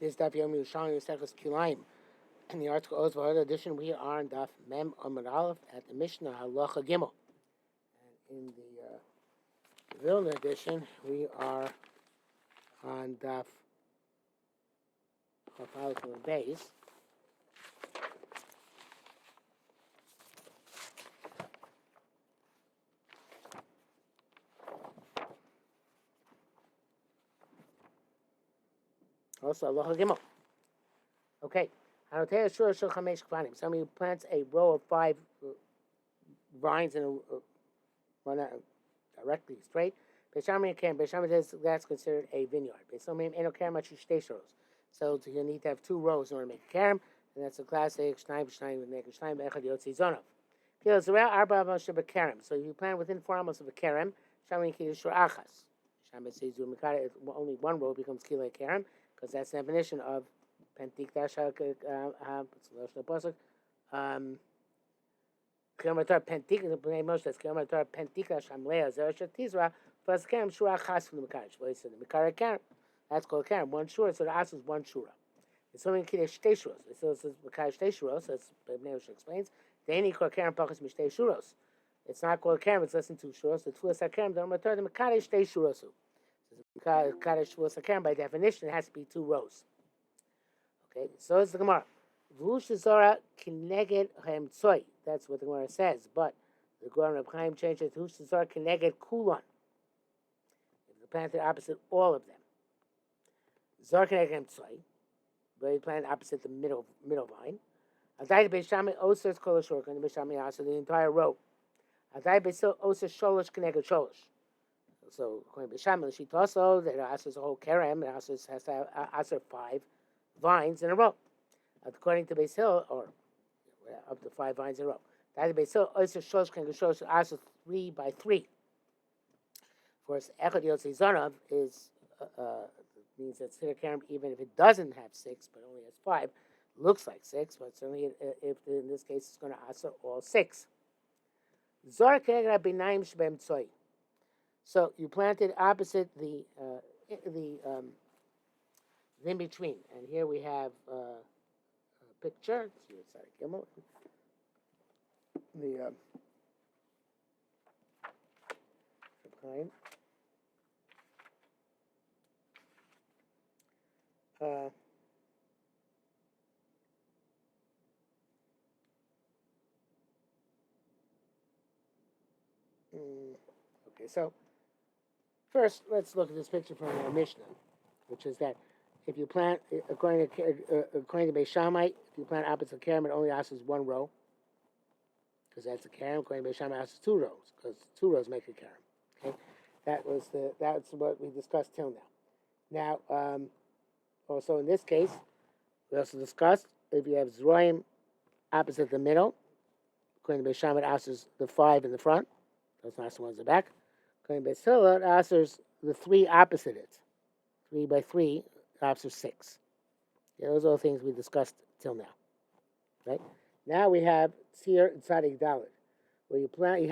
This Daf Yerushalmi Kilayim. In the article Ozvah edition, we are on Daf Mem Amud Aleph at the Mishnah Halacha Gimel. And in the Vilna edition, we are on Daf Chaf Beis. Also, Halacha Gimel. Okay. Somebody plants a row of 5 vines in one directly straight. Beishamim says that's considered a vineyard. So you need to have 2 rows in order to make a kerem, and that's a classic So you plant within 4 amos of a kerem. Only 1 row becomes kilei kerem, because that's the definition of Pentik Dasha Pasuk. Kilometer Pentik the name Moshe. That's Kilometer Pentik Dasham Lea Zeresha Tizra. Plus Kerem Shura Chas from the Mekarish. What is it? The Mekarish Kerem. That's called Kerem. 1 shura. So the As is 1 shura. It's something Kiddush Shtei Shuros. So it's Mekarish Shtei Shuros. That's what Moshe explains. The any called Kerem Pachas Mishtei Shuros. It's not called Kerem. It's less than 2 shuros. The Tfulas Kerem. The Mekarish the Mekarish Shtei Shuros. Mekarish Tfulas Kerem by definition it has to be 2 rows. Okay, so it's the Gemara. V'hushazora kineged ha'emtzoi. That's what the Gemara says. But the Gemara of Chaim changed it to V'hushazora kineged kulon. If you planted opposite all of them. Zor kineged ha'emtzoi. But you planted opposite the middle vine. Adai be'shami osers kol ha'shorka. And the be'shami also the entire row. Adai be'sil osers sholosh kineged sholosh. So according to be'shami, she also that also is a whole kerem. It also has to have also 5 vines in a row. According to Beis Hill, or up to 5 vines in a row. That Beis Hill also 3 by 3. Of course, Echad Yotzei Zonav is means that Siddur Kerem, even if it doesn't have 6 but only has 5, looks like 6, but certainly if in this case it's going to answer all 6. Zor Keneged B'Naim Shebem Tzoi. So you planted opposite the in between, and here we have a picture. The okay, so first let's look at this picture from our Mishnah, which is that if you plant, according to Beis Shammai, if you plant opposite kerem, it only asks 1 row, because that's a kerem. According to Beis Shammai, it asks 2 rows, because 2 rows make a kerem. Okay, that's what we discussed till now. Now, also in this case, we also discussed if you have zroim opposite the middle. According to Beis Shammai, it asks the 5 in the front. Those not the ones in the back. According to Beis Hillel, it asks the 3 opposite it. 3 by 3. Opposite 6. Yeah, those are the things we discussed till now. Right? Now we have Tzir and Tzadik Dalet. Where you plant, you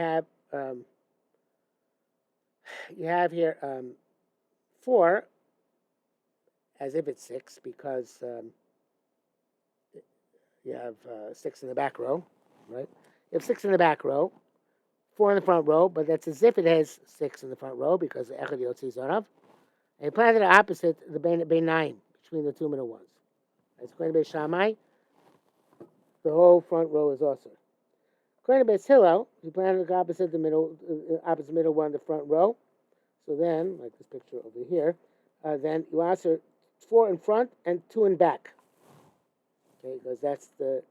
have here 4, as if it's 6, because you have 6 in the back row, right? You have 6 in the back row, 4 in the front row, but that's as if it has 6 in the front row because of Echad Yotzei Zonav. And he planted it opposite the Beinaim, between the 2 middle ones. It's going to be Shammai. The whole front row is also. According to Beis Hillel, he planted it opposite the middle one, the front row. So then, like this picture over here, then you answer 4 in front and 2 in back. Okay, because that's the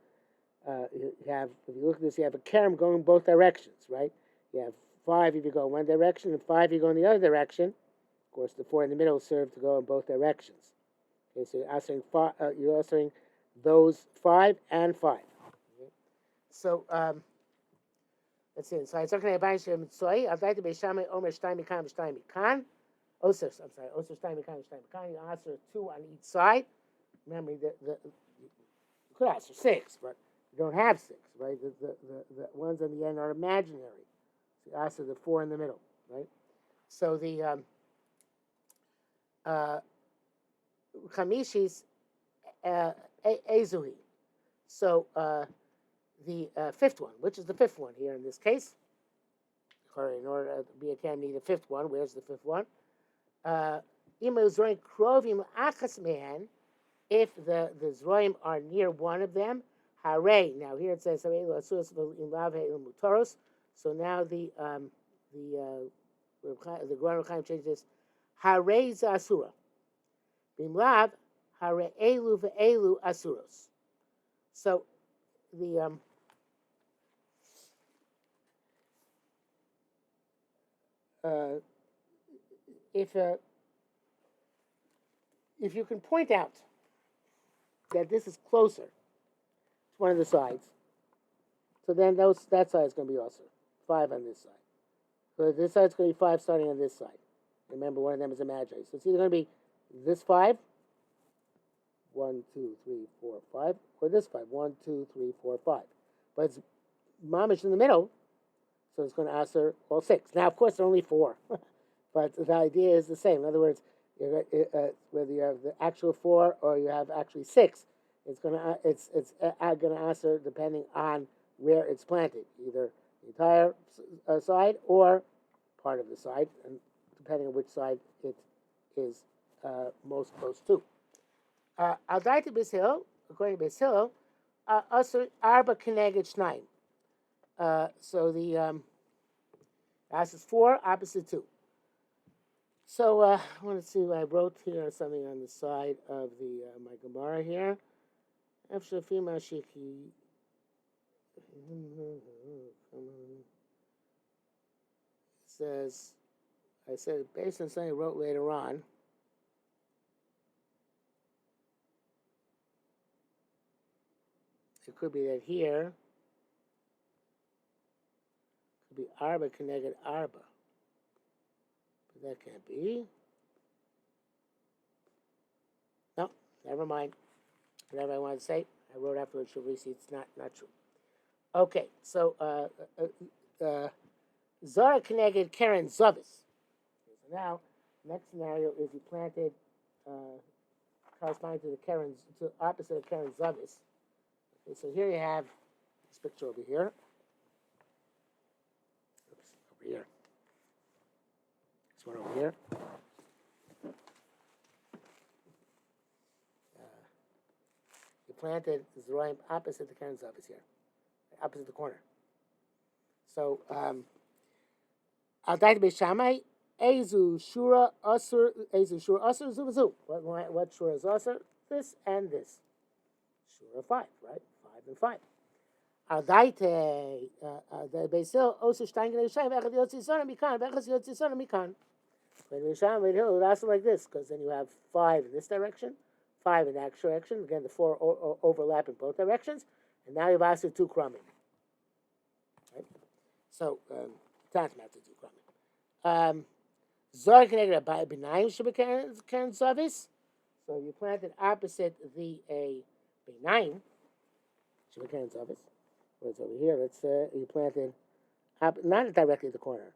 you have. If you look at this, you have a kerem going both directions, right? You have 5 if you go in one direction, and 5 if you go in the other direction. Of course, the 4 in the middle serve to go in both directions. Okay, so you're answering those 5 and 5. Okay. So let's see. So I'm talking about Mitzvah. I'd like to be Shammai Omer Shtayim Mikan. Osers. I'm sorry. Osers Shtayim Mikan. You answer 2 on each side. Remember, you could answer 6, but you don't have 6, right? The ones on the end are imaginary. So you answer the 4 in the middle, right? So the Chamishis Ezuhi. So the fifth one, which is the fifth one here in this case. Or in order to be a can, need a fifth one. Where's the fifth one? If the Zroim are near one of them, hare. Now here it says, so now the Goran Chaim changes this. Hare Zasura. Bimlav, hare elu ve'elu asuros. So the if you can point out that this is closer to one of the sides, so then that side is going to be also 5 on this side. So this side's going to be 5 starting on this side. Remember, one of them is imaginary. So it's either going to be this 5, 1, 2, 3, 4, 5, or this 5, 1, 2, 3, 4, 5. But it's mamish in the middle, so it's going to answer all 6. Now, of course, there are only 4, but the idea is the same. In other words, whether you have the actual 4 or you have actually 6, it's going to answer depending on where it's planted, either the entire side or part of the side, and depending on which side it is most close to. Al daita b'shil, according to b'shil, asur arba keneged shnayim. So the as is 4 opposite 2. So I want to see. I wrote here something on the side of the my Gemara here. It says, I said based on something I wrote later on. It could be that here could be arba connected arba. But that can't be. No, never mind. Whatever I wanted to say, I wrote afterwards. You'll see it's not true. Okay, so Zara connected Karen Zavis. So now, next scenario is you planted corresponding to the Karen, to opposite of Karen Zavis. Okay, so here you have this picture over here. Oops, over here. This one over here. You planted Zoroim opposite the Karen Zavis here, opposite the corner. So, Al Daita Beishamai, Ezu Shura Asur Zuvazu. What Shura is Asur? This and this. Shura 5, right? 5 and 5. Al Daita Beisil Osur Stein Yerushalmi Echad Yotzi Zona Mikan Echad Yotzi Zona Mikan. When Yerushalmi it would also like this, because then you have 5 in this direction, 5 in that direction. Again, the 4 overlap in both directions, and now you've asked 2 crumbing. Right? So, tantamount to 2 crumbing. Zor connected by benign should be Karen Zavis. So you planted opposite the benign should be Karen Zavis. What's over here? Let's you planted not directly at the corner,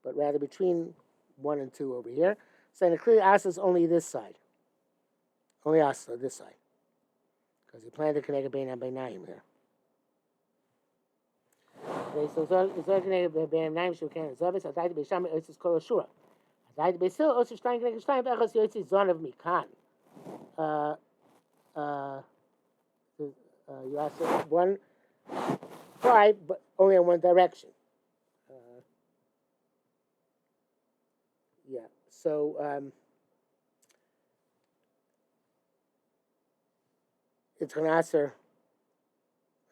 but rather between 1 and 2 over here. So the clearly Asa is only this side. Only Asa, this side. Because you planted connected Bein and Beinayim here. Okay, so Zor connected by Bein and Beinayim should be Karen Zavis. I died to Beisham, it's called Ashura. I died to Beisil, also Stein connected Stein, Echas Yotzi Zon of Mikan. You asked 1 5, but only in one direction. Yeah, so it's going to answer,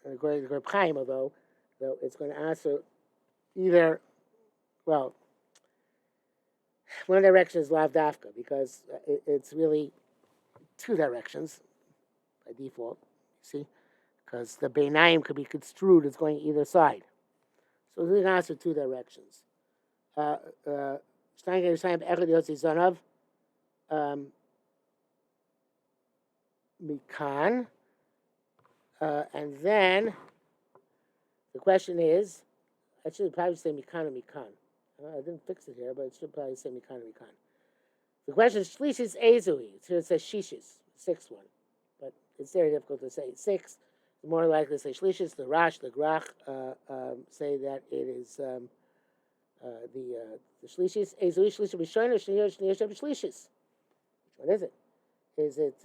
according to Reb Chaim, though it's going to answer either, well, one direction is Lav Dafka, because it's really 2 directions by default, you see? Because the Beinayim could be construed as going either side. So it's going to answer 2 directions. Mikan. And then the question is, I should probably say Mikan or Mikan. I didn't fix it here, but it should probably say Mikan or Mikan. The question is, Shlishis Ezui. Here it says Shishis, 6th one. but it's very difficult to say. 6, more likely to say Shlishis. The Rash, the Grach say that it is the Shlishis. Ezui Shlishis B'Shoina, Shniyah Shlishis. Which one is it? Is it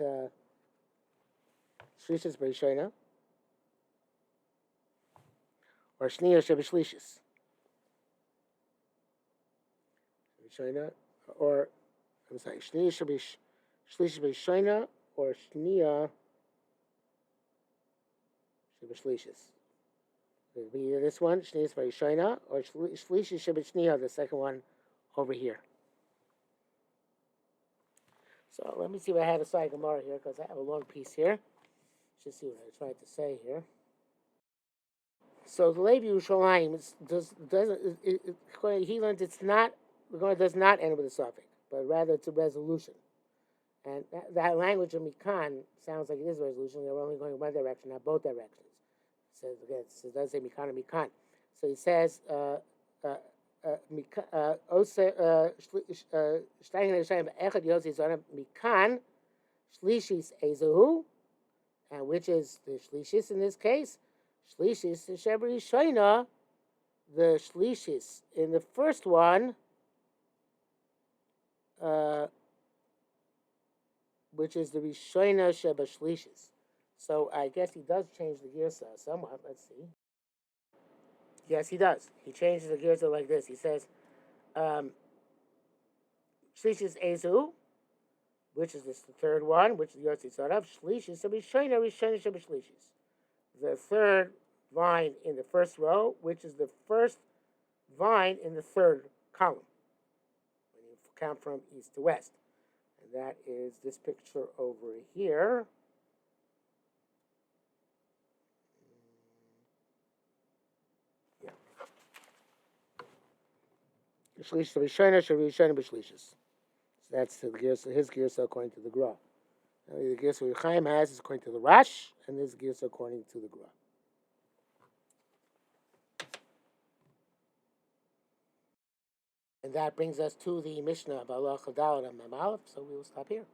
Shlishis B'Shoina or Shniyah Shlishis? B'Shoina, or I'm sorry, Shniyah Shlishis B'Shoina or Shniyah Shlishis. It would be either this one, Shniyah B'Shoina, or Shlishis Shniyah, the second one over here. So let me see what I have to say Gemara here, because I have a long piece here. Just see what I tried to say here. So the Levi Yerushalmi he learns it's not, the Gemara does not end with a suffix, but rather it's a resolution. And that language of Mikan sounds like it is a resolution. They're only going one direction, not both directions. It says again, it does say Mikan and Mikan. So he says, Mikan, Shlishis Ezehu, and which is the Shlishis in this case. Shlishis is Shebri Shoina, the Shlishis in the first one, which is the Rishoina Sheba Shlishis. So I guess he does change the Girsa somewhat. Let's see. Yes, he does. He changes the Girsa like this. He says, Shlishis Ezu, which is the third one, which is the Yotzi Tzarav. Shlishis Rishoina Sheba Shlishis. The third vine in the first row, which is the first vine in the third column, when you count from east to west. And that is this picture over here. Yeah. Shlishis Rishona Shavishona B'Shlishis. So that's his Girsa according to the Gra. The Girsa Chaim has is according to the Rash, and this Girsa according to the Gra. And that brings us to the Mishnah of Allah Chadal and Mamalef, so we will stop here.